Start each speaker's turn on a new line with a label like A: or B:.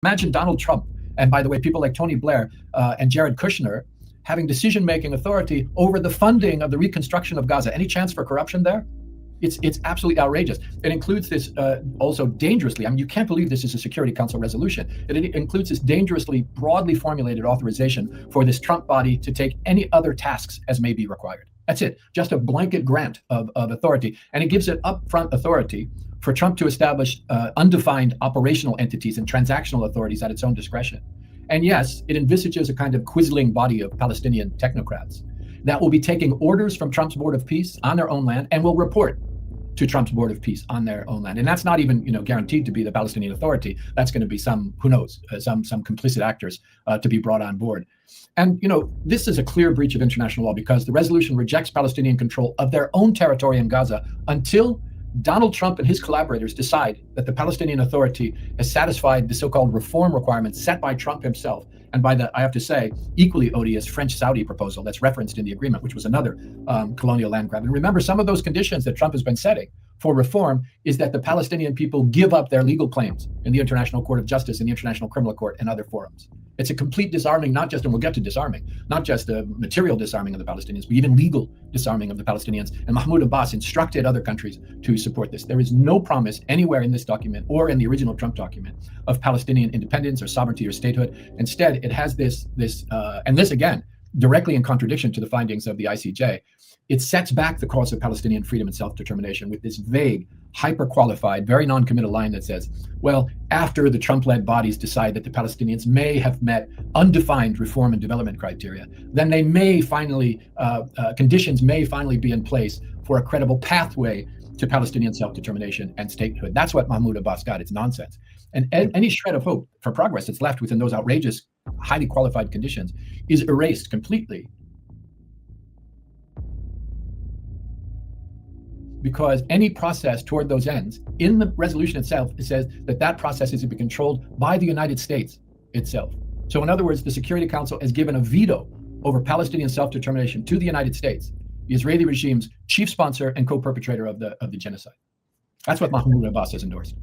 A: Imagine Donald Trump, and by the way, people like Tony Blair and Jared Kushner having decision-making authority over the funding of the reconstruction of Gaza. Any chance for corruption there? It's absolutely outrageous. It includes this also dangerously. I mean, you can't believe this is a Security Council resolution. It includes this dangerously broadly formulated authorization for this Trump body to take any other tasks as may be required. That's it. Just a blanket grant of authority. And it gives it upfront authority for Trump to establish undefined operational entities and transactional authorities at its own discretion. And yes, it envisages a kind of quisling body of Palestinian technocrats that will be taking orders from Trump's Board of Peace on their own land and will report to Trump's Board of Peace on their own land. And that's not even, guaranteed to be the Palestinian Authority. That's going to be some, who knows, some complicit actors to be brought on board. And, this is a clear breach of international law because the resolution rejects Palestinian control of their own territory in Gaza until Donald Trump and his collaborators decide that the Palestinian Authority has satisfied the so-called reform requirements set by Trump himself and by the, I have to say, equally odious French-Saudi proposal that's referenced in the agreement, which was another colonial land grab. And remember, some of those conditions that Trump has been setting for reform is that the Palestinian people give up their legal claims in the International Court of Justice and the International Criminal Court and other forums. It's a complete disarming, not just, and we'll get to disarming, not just a material disarming of the Palestinians, but even legal disarming of the Palestinians. And Mahmoud Abbas instructed other countries to support this. There is no promise anywhere in this document or in the original Trump document of Palestinian independence or sovereignty or statehood. Instead, it has this again, directly in contradiction to the findings of the ICJ. It sets back the cause of Palestinian freedom and self-determination with this vague, hyper-qualified, very non-committal line that says, well, after the Trump-led bodies decide that the Palestinians may have met undefined reform and development criteria, then they may finally, conditions may finally be in place for a credible pathway to Palestinian self-determination and statehood. That's what Mahmoud Abbas got. It's nonsense. And any shred of hope for progress that's left within those outrageous, highly qualified conditions is erased completely. Because any process toward those ends, in the resolution itself, it says that process is to be controlled by the United States itself. So in other words, the Security Council has given a veto over Palestinian self-determination to the United States, the Israeli regime's chief sponsor and co-perpetrator of the genocide. That's what Mahmoud Abbas has endorsed.